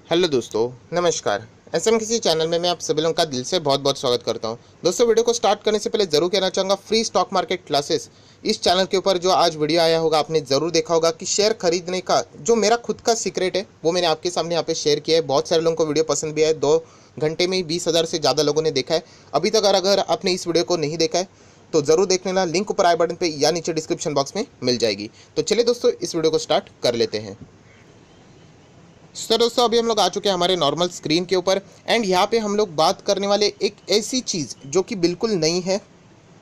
Hello दोस्तों, नमस्कार। SM किसी चैनल में मैं आप सभी लोगों का दिल से बहुत बहुत स्वागत करता हूं। दोस्तों, वीडियो को स्टार्ट करने से पहले ज़रूर कहना चाहूँगा, फ्री स्टॉक मार्केट क्लासेस इस चैनल के ऊपर जो आज वीडियो आया होगा आपने ज़रूर देखा होगा कि शेयर खरीदने का जो मेरा खुद का सीक्रेट है वो मैंने आपके सामने यहाँ पे शेयर किया है। बहुत सारे लोगों को वीडियो पसंद भी आया है। 2 घंटे में ही 20,000 से ज़्यादा लोगों ने देखा है अभी तक। अगर आपने इस वीडियो को नहीं देखा है तो ज़रूर देख लेना, लिंक ऊपर आई बटन पर या नीचे डिस्क्रिप्शन बॉक्स में मिल जाएगी। तो चलिए दोस्तों, इस वीडियो को स्टार्ट कर लेते हैं। सर दोस्तों, अभी हम लोग आ चुके हैं हमारे नॉर्मल स्क्रीन के ऊपर एंड यहाँ पे हम लोग बात करने वाले एक ऐसी चीज़ जो कि बिल्कुल नई है।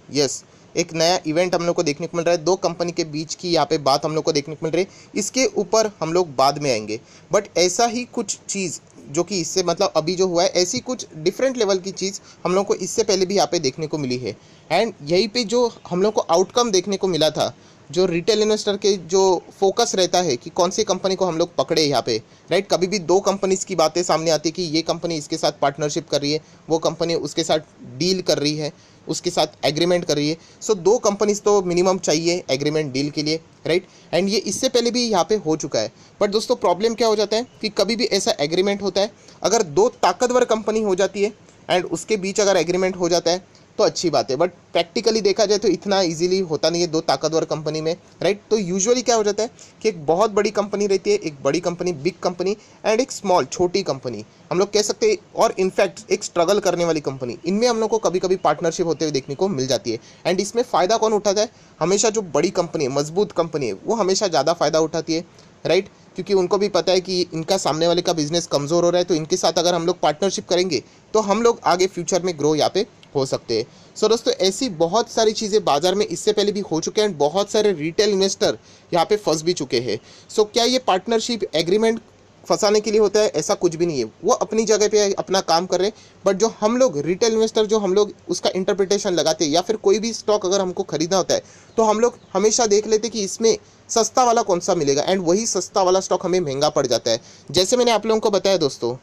यस, एक नया इवेंट हम लोग को देखने को मिल रहा है। 2 कंपनी के बीच की यहाँ पे बात हम लोग को देखने को मिल रही है। इसके ऊपर हम लोग बाद में आएंगे, बट ऐसा ही कुछ चीज़ जो कि इससे मतलब अभी जो हुआ है, ऐसी कुछ डिफरेंट लेवल की चीज़ हम लोग को इससे पहले भी यहाँ पे देखने को मिली है। एंड यहीं पे जो हम लोग को आउटकम देखने को मिला था, जो रिटेल इन्वेस्टर के जो फोकस रहता है कि कौन सी कंपनी को हम लोग पकड़े यहाँ पे, राइट। कभी भी 2 कंपनीज की बातें सामने आती है कि ये कंपनी इसके साथ पार्टनरशिप कर रही है, वो कंपनी उसके साथ डील कर रही है, उसके साथ एग्रीमेंट कर रही है। सो 2 कंपनीज तो मिनिमम चाहिए एग्रीमेंट डील के लिए, राइट। एंड ये इससे पहले भी यहाँ पे हो चुका है। बट दोस्तों, प्रॉब्लम क्या हो जाता है कि कभी भी ऐसा एग्रीमेंट होता है, अगर 2 ताकतवर कंपनी हो जाती है एंड उसके बीच अगर एग्रीमेंट हो जाता है तो अच्छी बात है। बट प्रैक्टिकली देखा जाए तो इतना इजीली होता नहीं है 2 ताकतवर कंपनी में, राइट। तो यूजुअली क्या हो जाता है कि एक बहुत बड़ी कंपनी रहती है, एक बड़ी कंपनी, बिग कंपनी, एंड एक स्मॉल, छोटी कंपनी हम लोग कह सकते हैं, और इनफैक्ट एक स्ट्रगल करने वाली कंपनी। इनमें हम लोग को कभी कभी पार्टनरशिप होते हुए देखने को मिल जाती है। एंड इसमें फ़ायदा कौन उठाता है? हमेशा जो बड़ी कंपनी है, मजबूत कंपनी है, वो हमेशा ज़्यादा फ़ायदा उठाती है, राइट। क्योंकि उनको भी पता है कि इनका सामने वाले का बिजनेस कमज़ोर हो रहा है, तो इनके साथ अगर हम लोग पार्टनरशिप करेंगे तो हम लोग आगे फ्यूचर में ग्रो यहाँ पे हो सकते हैं। सो दोस्तों, ऐसी बहुत सारी चीज़ें बाजार में इससे पहले भी हो चुके हैं एंड बहुत सारे रिटेल इन्वेस्टर यहाँ पे फंस भी चुके हैं। सो क्या ये पार्टनरशिप एग्रीमेंट फंसाने के लिए होता है? ऐसा कुछ भी नहीं है। वो अपनी जगह पे अपना काम कर रहे हैं, बट जो हम लोग रिटेल इन्वेस्टर, जो हम लोग उसका इंटरप्रिटेशन लगाते हैं, या फिर कोई भी स्टॉक अगर हमको खरीदना होता है तो हम लोग हमेशा देख लेते हैं कि इसमें सस्ता वाला कौन सा मिलेगा, एंड वही सस्ता वाला स्टॉक हमें महंगा पड़ जाता है। जैसे मैंने आप लोगों को बताया दोस्तों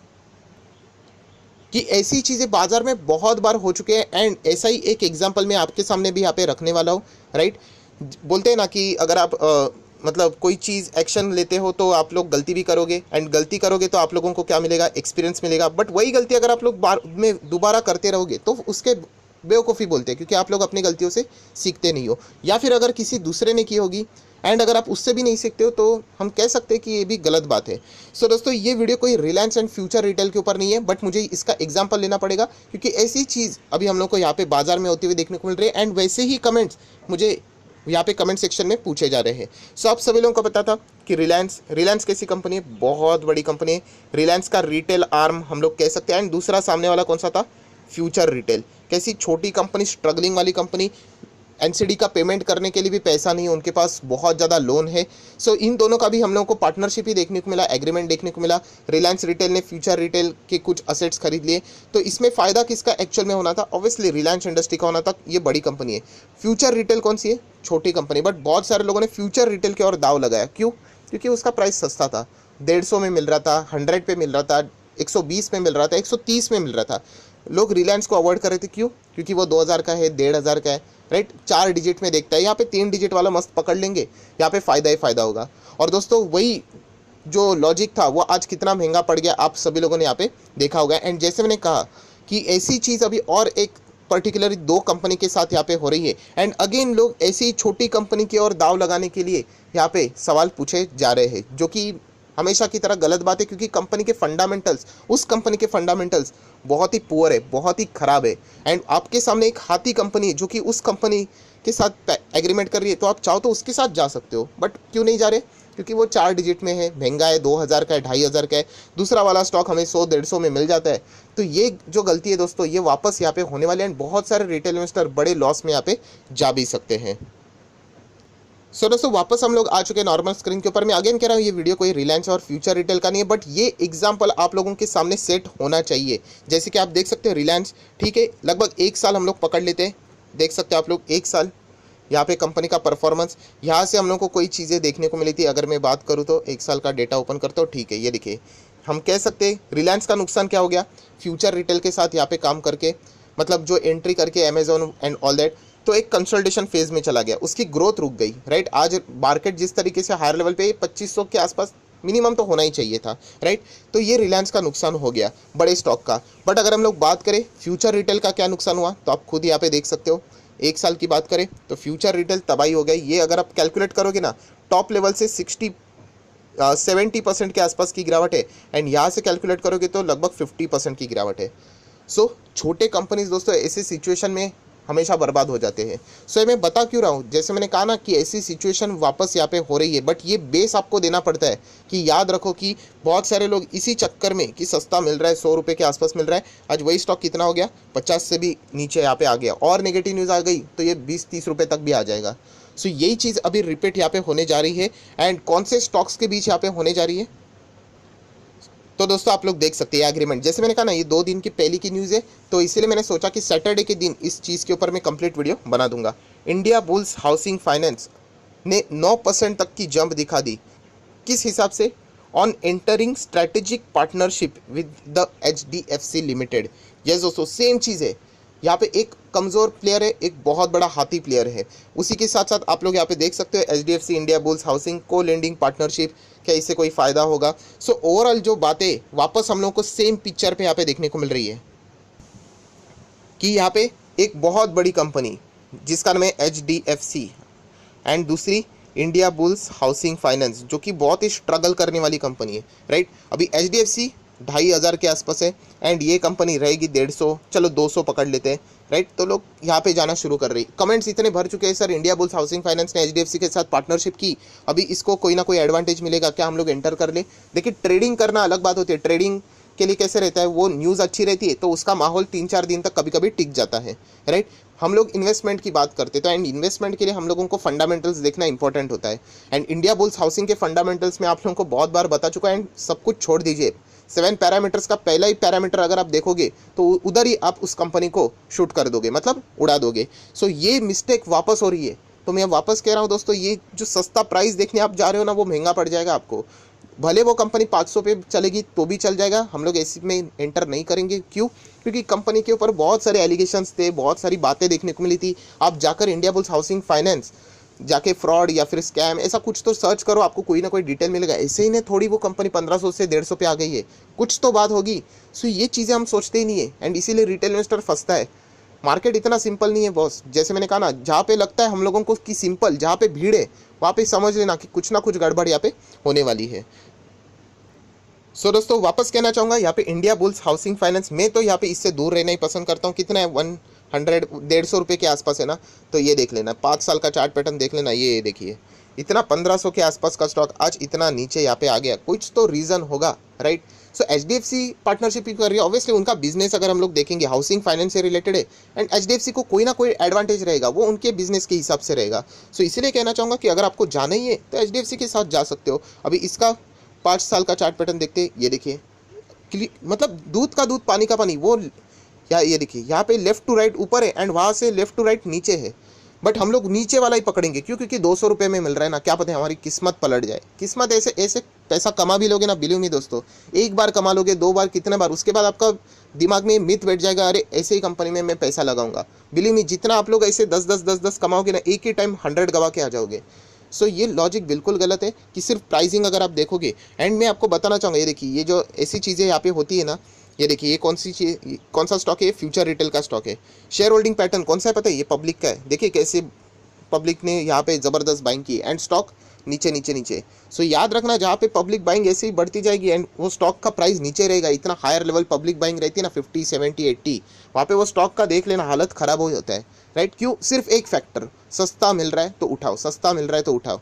कि ऐसी चीज़ें बाजार में बहुत बार हो चुके हैं, एंड ऐसा ही एक एग्जांपल मैं आपके सामने भी यहाँ पे रखने वाला हूँ, राइट। बोलते हैं ना कि अगर आप मतलब कोई चीज़ एक्शन लेते हो तो आप लोग गलती भी करोगे, एंड गलती करोगे तो आप लोगों को क्या मिलेगा? एक्सपीरियंस मिलेगा। बट वही गलती अगर आप लोग बार में दोबारा करते रहोगे तो उसके बेवकूफ़ी बोलते हैं, क्योंकि आप लोग अपनी गलतियों से सीखते नहीं हो, या फिर अगर किसी दूसरे ने की होगी एंड अगर आप उससे भी नहीं सीखते हो तो हम कह सकते हैं कि ये भी गलत बात है। सो दोस्तों, ये वीडियो कोई रिलायंस एंड फ्यूचर रिटेल के ऊपर नहीं है, बट मुझे इसका एग्जांपल लेना पड़ेगा क्योंकि ऐसी चीज़ अभी हम लोग को यहाँ पे बाजार में होते हुए देखने को मिल रही है, एंड वैसे ही कमेंट्स मुझे यहाँ पे कमेंट सेक्शन में पूछे जा रहे हैं। सो आप सभी लोगों को पता था कि रिलायंस कैसी कंपनी है? बहुत बड़ी कंपनी है। रिलायंस का रिटेल आर्म हम लोग कह सकते हैं। एंड दूसरा सामने वाला कौन सा था? Future retail. कैसी छोटी कंपनी, स्ट्रगलिंग वाली कंपनी। एनसीडी का पेमेंट करने के लिए भी पैसा नहीं है उनके पास, बहुत ज़्यादा लोन है। सो इन दोनों का भी हम लोगों को पार्टनरशिप ही देखने को मिला, एग्रीमेंट देखने को मिला। रिलायंस रिटेल ने फ्यूचर रिटेल के कुछ असेट्स खरीद लिए। तो इसमें फ़ायदा किसका एक्चुअल में होना था? ऑब्वियसली रिलायंस इंडस्ट्री का होना था। ये बड़ी कंपनी है। फ्यूचर रिटेल कौन सी है? छोटी कंपनी। बट बहुत सारे लोगों ने फ्यूचर रिटेल के और दाव लगाया। क्यों? क्योंकि उसका प्राइस सस्ता था। 150 में मिल रहा था, 100 पे मिल रहा था, 120 में मिल रहा था, 130 में मिल रहा था। लोग रिलायंस को अवॉइड कर रहे थे। क्यों? क्योंकि वो 2000 का है, 1500 का है, राइट। 4 डिजिट में देखता है, यहाँ पे 3 डिजिट वाला मस्त पकड़ लेंगे, यहाँ पे फ़ायदा ही फ़ायदा होगा। और दोस्तों, वही जो लॉजिक था वो आज कितना महंगा पड़ गया आप सभी लोगों ने यहाँ पे देखा होगा। एंड जैसे मैंने कहा कि ऐसी चीज़ अभी और एक पर्टिकुलरली 2 कंपनी के साथ यहाँ पे हो रही है, एंड अगेन लोग ऐसी छोटी कंपनी की ओर दाव लगाने के लिए यहाँ पे सवाल पूछे जा रहे हैं, जो कि हमेशा की तरह गलत बात है। क्योंकि कंपनी के फंडामेंटल्स, उस कंपनी के फंडामेंटल्स बहुत ही पुअर है, बहुत ही ख़राब है। एंड आपके सामने एक हाथी कंपनी है जो कि उस कंपनी के साथ एग्रीमेंट कर रही है, तो आप चाहो तो उसके साथ जा सकते हो, बट क्यों नहीं जा रहे? क्योंकि वो 4 डिजिट में है, महंगा है, 2000 का है, 2500 का है। दूसरा वाला स्टॉक हमें 100-150 में मिल जाता है। तो ये जो गलती है दोस्तों, ये वापस यहाँ पे होने वाले हैं, बहुत सारे रिटेल इन्वेस्टर बड़े लॉस में यहाँ पे जा भी सकते हैं। सो दोस्तों, वापस हम लोग आ चुके हैं नॉर्मल स्क्रीन के ऊपर। मैं अगेन कह रहा हूँ, ये वीडियो कोई रिलायंस और फ्यूचर रिटेल का नहीं है, बट ये एग्जांपल आप लोगों के सामने सेट होना चाहिए। जैसे कि आप देख सकते हो रिलायंस, ठीक है, लगभग 1 साल हम लोग पकड़ लेते हैं। देख सकते हो आप लोग 1 साल यहाँ पे कंपनी का परफॉर्मेंस, यहाँ से हम लोग को कोई चीज़ें देखने को मिली थी। अगर मैं बात करूँ तो 1 साल का डेटा ओपन करता हूँ, ठीक है, ये देखिए। हम कह सकते हैं रिलायंस का नुकसान क्या हो गया? फ्यूचर रिटेल के साथ यहाँ पे काम करके, मतलब जो एंट्री करके अमेजोन एंड ऑल दैट, तो एक कंसोलिडेशन फेज में चला गया, उसकी ग्रोथ रुक गई, राइट। आज मार्केट जिस तरीके से हायर लेवल पे 2500 के आसपास मिनिमम तो होना ही चाहिए था, राइट। तो ये रिलायंस का नुकसान हो गया बड़े स्टॉक का। बट अगर हम लोग बात करें फ्यूचर रिटेल का क्या नुकसान हुआ, तो आप खुद यहाँ पे देख सकते हो। एक साल की बात करें तो फ्यूचर रिटेल तबाही हो गई। ये अगर आप कैलकुलेट करोगे ना, टॉप लेवल से 70% के आसपास की गिरावट है, एंड यहाँ से कैलकुलेट करोगे तो लगभग 50% की गिरावट है। सो छोटे कंपनीज दोस्तों ऐसी सिचुएशन में हमेशा बर्बाद हो जाते हैं। सो मैं बता क्यों रहा हूँ, जैसे मैंने कहा ना कि ऐसी सिचुएशन वापस यहाँ पे हो रही है, बट ये बेस आपको देना पड़ता है कि याद रखो कि बहुत सारे लोग इसी चक्कर में कि सस्ता मिल रहा है, 100 रुपये के आसपास मिल रहा है, आज वही स्टॉक कितना हो गया, 50 से भी नीचे यहाँ पे आ गया, और नेगेटिव न्यूज़ आ गई तो ये 20-30 रुपये तक भी आ जाएगा। सो यही चीज़ अभी रिपीट यहाँ पे होने जा रही है। एंड कौन से स्टॉक्स के बीच यहाँ पे होने जा रही है, तो दोस्तों आप लोग देख सकते हैं एग्रीमेंट। जैसे मैंने कहा ना, ये 2 दिन की पहली की न्यूज़ है, तो इसीलिए मैंने सोचा कि सैटरडे के दिन इस चीज़ के ऊपर मैं कंप्लीट वीडियो बना दूंगा। इंडिया बुल्स हाउसिंग फाइनेंस ने 9% तक की जंप दिखा दी। किस हिसाब से? On entering strategic partnership with the HDFC limited. Yes दोस्तों, सेम चीज़ है। यहाँ पे एक कमज़ोर प्लेयर है, एक बहुत बड़ा हाथी प्लेयर है। उसी के साथ साथ आप लोग यहाँ पे देख सकते हो HDFC इंडिया बुल्स हाउसिंग को लेंडिंग पार्टनरशिप, क्या इससे कोई फ़ायदा होगा? सो ओवरऑल जो बातें वापस हम लोग को सेम पिक्चर पे यहाँ पे देखने को मिल रही है कि यहाँ पे एक बहुत बड़ी कंपनी जिसका नाम है HDFC, एंड दूसरी इंडिया बुल्स हाउसिंग फाइनेंस, जो कि बहुत ही स्ट्रगल करने वाली कंपनी है, राइट। अभी HDFC 2,500 के आसपास है, एंड ये कंपनी रहेगी 150, चलो 200 पकड़ लेते हैं, राइट। तो लोग यहाँ पे जाना शुरू कर रही। कमेंट्स इतने भर चुके हैं, sir India bulls housing finance ने HDFC के साथ पार्टनरशिप की, अभी इसको कोई ना कोई एडवांटेज मिलेगा क्या, हम लोग एंटर कर ले। देखिए ट्रेडिंग करना अलग बात होती है। ट्रेडिंग के लिए कैसे रहता है, वो न्यूज़ अच्छी रहती है तो उसका माहौल 3-4 दिन तक कभी कभी टिक जाता है, राइट। हम लोग इन्वेस्टमेंट की बात करते हैं, तो एंड इन्वेस्टमेंट के लिए हम लोगों को फंडामेंटल्स देखना इंपॉर्टेंट होता है। एंड इंडिया बुल्स हाउसिंग के फंडामेंटल्स में आप लोगों को बहुत बार बता चुका है। एंड सब कुछ छोड़ दीजिए, 7 पैरामीटर्स का पहला ही पैरामीटर अगर आप देखोगे तो उधर ही आप उस कंपनी को शूट कर दोगे, मतलब उड़ा दोगे। सो ये मिस्टेक वापस हो रही है। तो मैं वापस कह रहा हूँ दोस्तों, ये जो सस्ता प्राइस देखने आप जा रहे हो ना, वो महंगा पड़ जाएगा आपको। भले वो कंपनी 500 पे चलेगी तो भी चल जाएगा, हम लोग ऐसे में एंटर नहीं करेंगे। क्यों? क्योंकि कंपनी के ऊपर बहुत सारे एलिगेशंस थे, बहुत सारी बातें देखने को मिली थी। आप जाकर इंडिया बुल्स हाउसिंग फाइनेंस जाके फ्रॉड या फिर स्कैम ऐसा कुछ तो सर्च करो, आपको कोई ना कोई डिटेल मिलेगा। ऐसे ही नहीं थोड़ी वो कंपनी 1500 से 150 पे आ गई है, कुछ तो बात होगी। सो ये चीज़ें हम सोचते ही नहीं है, एंड इसीलिए रिटेल इन्वेस्टर फंसता है। मार्केट इतना सिंपल नहीं है बॉस। जैसे मैंने कहा ना, जहाँ पे लगता है हम लोगों को कि सिंपल, जहाँ पे भीड़ है वहाँ पे समझ लेना कि कुछ ना कुछ गड़बड़ यहाँ पे होने वाली है। सो दोस्तों वापस कहना चाहूँगा, यहाँ पे इंडिया बुल्स हाउसिंग फाइनेंस में तो यहाँ पे इससे दूर रहना ही पसंद करता हूँ। कितना है, 100-150 रुपये के आसपास है ना। तो ये देख लेना, 5 साल का चार्ट पैटर्न देख लेना। ये देखिए, इतना 1500 के आसपास का स्टॉक आज इतना नीचे यहाँ पे आ गया, कुछ तो रीज़न होगा, राइट। सो HDFC पार्टनरशिप ही कर रही है, ऑब्वियसली उनका बिजनेस अगर हम लोग देखेंगे हाउसिंग फाइनेंस से रिलेटेड है, एंड HDFC को कोई ना कोई एडवांटेज रहेगा, वो उनके बिजनेस के हिसाब से रहेगा। सो इसीलिए कहना चाहूँगा कि अगर आपको जाना ही है तो HDFC के साथ जा सकते हो। अभी इसका 5 साल का चार्ट पैटर्न देखते हैं, ये देखिए, मतलब दूध का दूध पानी का पानी। वो ये देखिए, यहाँ पे लेफ्ट टू राइट ऊपर है, एंड वहाँ से लेफ्ट टू राइट नीचे है। बट हम लोग नीचे वाला ही पकड़ेंगे। क्यों? क्योंकि 200 रुपये में मिल रहा है ना, क्या पता है हमारी किस्मत पलट जाए। किस्मत ऐसे ऐसे पैसा कमा भी लोगे ना, बिलीव मी दोस्तों, एक बार कमा लोगे, 2 बार, कितने बार, उसके बाद आपका दिमाग में मिथ बैठ जाएगा, अरे ऐसे ही कंपनी में मैं पैसा लगाऊंगा। बिलीव मी, जितना आप लोग ऐसे 10-10 कमाओगे ना, एक ही टाइम 100 गवा के आ जाओगे। सो ये लॉजिक बिल्कुल गलत है कि सिर्फ प्राइसिंग अगर आप देखोगे। एंड मैं आपको बताना चाहूँगा, ये देखिए, ये जो ऐसी चीज़ें यहाँ पे होती है ना, ये देखिए, ये कौन सी चीज़, कौन सा स्टॉक है, फ्यूचर रिटेल का स्टॉक है। शेयर होल्डिंग पैटर्न कौन सा है पता है? ये पब्लिक का है। देखिए कैसे पब्लिक ने यहाँ पे ज़बरदस्त बाइंग की, एंड स्टॉक नीचे नीचे नीचे। सो याद रखना, जहाँ पे पब्लिक बाइंग ऐसे ही बढ़ती जाएगी एंड वो स्टॉक का प्राइस नीचे रहेगा, इतना हायर लेवल पब्लिक बाइंग रहती है ना, 50, 70, 80, वहाँ पे वो स्टॉक का देख लेना हालत ख़राब हो जाता है, राइट। क्यों? सिर्फ एक फैक्टर, सस्ता मिल रहा है तो उठाओ, सस्ता मिल रहा है तो उठाओ।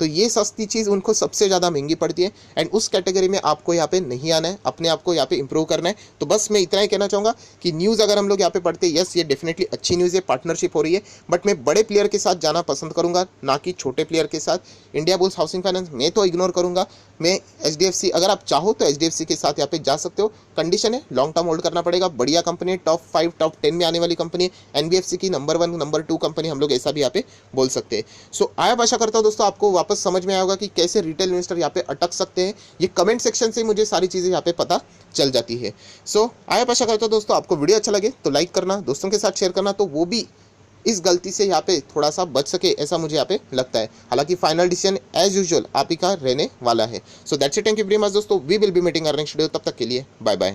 तो ये सस्ती चीज़ उनको सबसे ज़्यादा महंगी पड़ती है, एंड उस कैटेगरी में आपको यहाँ पे नहीं आना है, अपने आप को यहाँ पे इंप्रूव करना है। तो बस मैं इतना ही कहना चाहूँगा कि न्यूज़ अगर हम लोग यहाँ पे पढ़ते हैं, यस ये डेफिनेटली अच्छी न्यूज़ है, पार्टनरशिप हो रही है, बट मैं बड़े प्लेयर के साथ जाना पसंद करूँगा, ना कि छोटे प्लेयर के साथ। इंडिया बुल्स हाउसिंग फाइनेंस मैं तो इग्नोर करूँगा। मैं HDFC, अगर आप चाहो तो HDFC के साथ यहाँ पे जा सकते हो। कंडीशन है लॉन्ग टर्म होल्ड करना पड़ेगा, बढ़िया कंपनी है, टॉप 5 टॉप 10 में आने वाली कंपनी है, NBFC की नंबर 1 नंबर 2 कंपनी, हम लोग ऐसा भी यहाँ पे बोल सकते हैं। सो आशा करता हूँ दोस्तों आपको वापस समझ में आया होगा कि कैसे रिटेल इन्वेस्टर यहाँ पे अटक सकते हैं। ये कमेंट सेक्शन से मुझे सारी चीज़ें यहाँ पे पता चल जाती है। सो आशा करता हूँ दोस्तों आपको वीडियो अच्छा लगे तो लाइक करना, दोस्तों के साथ शेयर करना, तो वो भी इस गलती से यहाँ पे थोड़ा सा बच सके, ऐसा मुझे यहाँ पे लगता है। हालांकि फाइनल डिसीजन एज यूजुअल आप ही का रहने वाला है। So that's it, thank you very much दोस्तों, we will be meeting earning schedule, तब तक के लिए बाय बाय।